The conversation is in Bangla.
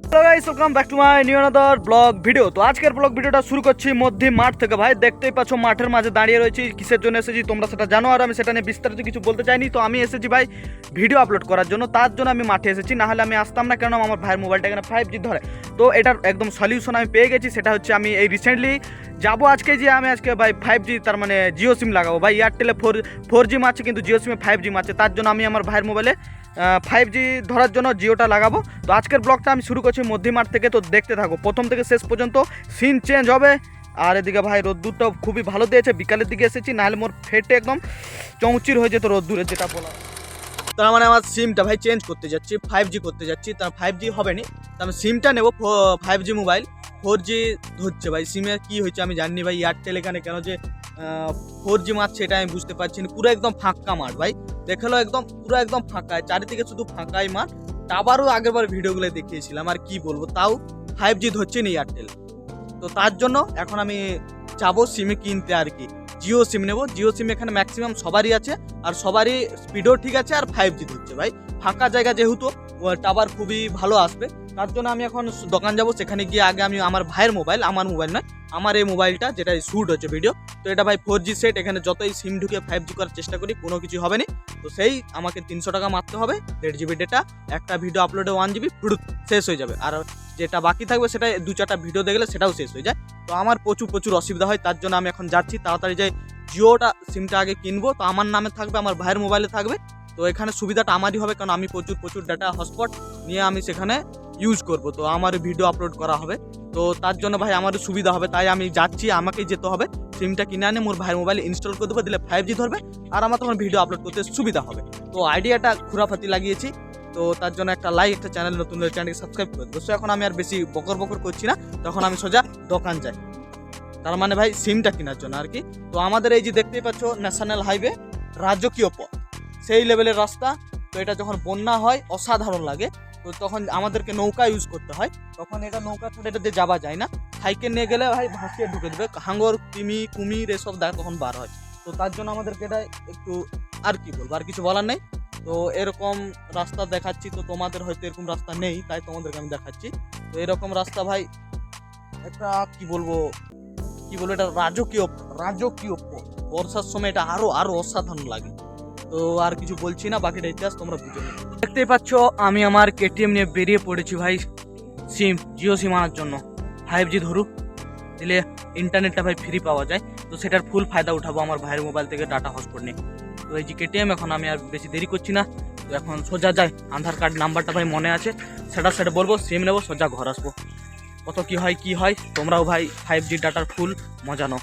Hello guys, welcome back to my new another blog video. তো আজকের ব্লগ ভিডিওটা শুরু করছি মধ্যে মাঠ থেকে। ভাই দেখতেই পাচ্ছ মাঠের মাঝে দাঁড়িয়ে রয়েছি। কিসের জন্য এসেছি তোমরা সেটা জানো, আর আমি সেটা নিয়ে বিস্তারিত কিছু বলতে চাইনি। তো আমি এসেছি ভাই ভিডিও আপলোড করার জন্য, তার জন্য আমি মাঠে এসেছি, না হলে আমি আসতাম না। কেন আমার ভাইয়ের মোবাইলটা এখানে 5G ধরে। তো এটার একদম সলিউশন আমি পেয়ে গেছি। সেটা হচ্ছে আমি এই রিসেন্টলি যাবো আজকে, যে আমি আজকে ভাই 5G তার মানে জিও সিম লাগাবো। ভাই এয়ারটেলে 4G মারছে, কিন্তু জিও সিমে 5G মারছে। তার জন্য আমি আমার ভাইয়ের মোবাইলে 5G ধরার জন্য জিওটা লাগাবো। তো আজকের ব্লগটা আমি শুরু করছি মধ্যমাঠ থেকে। তো দেখতে থাকো প্রথম থেকে শেষ পর্যন্ত, সিন চেঞ্জ হবে। আর এদিকে ভাই রোদ্দুরটাও খুবই ভালো দিয়েছে। বিকালের দিকে এসেছি, নাহলে মোর ফেটে একদম চৌচির হয়ে যেত রোদ্দুরের, যেটা বলা। তার মানে আমার সিমটা ভাই চেঞ্জ করতে যাচ্ছি, 5G করতে যাচ্ছি। তার 5G হবে নি, তো আমি সিমটা নেবো 5G মোবাইল। 4G ধরছে ভাই সিমে, কি হয়েছে আমি জানি ভাই। এয়ারটেল এখানে কেন যে 4G মারছে এটা আমি বুঝতে পারছি না। পুরো একদম ফাঁকা মাঠ ভাই, দেখালো একদম পুরো একদম ফাঁকা, চারিদিকে শুধু ফাঁকাই মাঠ। টাওয়ারও আগেরবার ভিডিওগুলো দেখিয়েছিলাম, আর কি বলবো, তাও 5G ধরছে না এয়ারটেল। তো তার জন্য এখন আমি যাবো সিমে কিনতে, আর কি জিও সিম নেবো। জিও সিম এখানে ম্যাক্সিমাম সবারই আছে, আর সবারই স্পিডও ঠিক আছে, আর 5G ধরছে ভাই। ফাঁকা জায়গা যেহেতু টাওয়ার খুবই ভালো আসবে, তার জন্য আমি এখন দোকান যাব। সেখানে গিয়ে আগে আমি আমার ভাইয়ের মোবাইল, আমার মোবাইল নয়, আমার এই মোবাইলটা যেটা শ্যুট হচ্ছে ভিডিও, তো এটা ভাই 4G সেট। এখানে যতই সিম ঢুকে 5G করার চেষ্টা করি, কোনো কিছু হবে না। তো সেই আমাকে 300 টাকা মারতে হবে, 1.5 GB ডেটা, একটা ভিডিও আপলোডে 1 GB শেষ হয়ে যাবে। আর যেটা বাকি থাকবে সেটা 2-4টা ভিডিও দেখলে সেটাও শেষ হয়ে যায়। তো আমার প্রচুর অসুবিধা হয়, তার জন্য আমি এখন যাচ্ছি তাড়াতাড়ি যাই জিওটা সিমটা আগে কিনবো। তো আমার নামে থাকবে, আমার ভাইয়ের মোবাইলে থাকবে। তো এখানে সুবিধাটা আমারই হবে, কারণ আমি প্রচুর ডাটা হটস্পট নিয়ে আমি সেখানে ইউজ করব। তো আমার ভিডিও আপলোড করা হবে, তো তার জন্য ভাই আমার সুবিধা হবে। তাই আমি যাচ্ছি, আমাকেই যেতে হবে। সিমটা কিনে আনে মোর ভাইয়ের মোবাইলে ইনস্টল করে দেবো, দিলে 5G ধরবে, আর আমার তখন ভিডিও আপলোড করতে সুবিধা হবে। তো আইডিয়াটা খুরাফাতি লাগিয়েছি। তো তার জন্য একটা লাইক, একটা চ্যানেল নতুন চ্যানেলকে সাবস্ক্রাইব করে দেবো। এখন আমি আর বেশি বকর করছি না, তখন আমি সোজা দোকান যাই, তার মানে ভাই সিমটা কেনার জন্য আর কি। তো আমাদের এই যে দেখতেই পাচ্ছ ন্যাশনাল হাইওয়ে, রাজকীয় পথ, সেই লেভেলের রাস্তা। তো এটা যখন বন্যা হয় অসাধারণ লাগে। তো তখন আমাদেরকে নৌকা ইউজ করতে হয়, তখন এটা নৌকা ছাড়া এটা দিয়ে যাওয়া যায় না। সাইকেল নিয়ে গেলে ভাই ভাসিয়ে ঢুকে দেবে, হাঙ্গর তিমি কুমির এসব তখন বার হয়। তো তার জন্য আমাদেরকে এটা একটু, আর কি বলবো, আর কিছু বলার নেই। তো এরকম রাস্তা দেখাচ্ছি, তো তোমাদের হয়তো এরকম রাস্তা নেই, তাই তোমাদেরকে আমি দেখাচ্ছি। তো এরকম রাস্তা ভাই একটা কি বলবো এটা রাজকীয় পথ। বর্ষার সময় এটা আরো অসাধারণ লাগে। তো আর কিছু বলছি না, বাকিটা ইতিহাস তোমরা বুঝে নেবে। দেখতেই পাচ্ছ আমি আমার KTM নিয়ে বেরিয়ে পড়েছি ভাই সিম, জিও সিম আনার জন্য। 5G ধরুক, দিলে ইন্টারনেটটা ভাই ফ্রি পাওয়া যায়। তো সেটার ফুল ফায়দা উঠাবো আমার ভাইয়ের মোবাইল থেকে ডাটা হটস্পট নিয়ে। তো এই যে KTM, এখন আমি আর বেশি দেরি করছি না। তো এখন সোজা যাই, আধার কার্ড নাম্বারটা ভাই মনে আছে, সেটা বলবো, সিম নেবো, সোজা ঘর আসবো। কত কি হয় তোমরাও ভাই 5G ডাটার ফুল মজা নাও।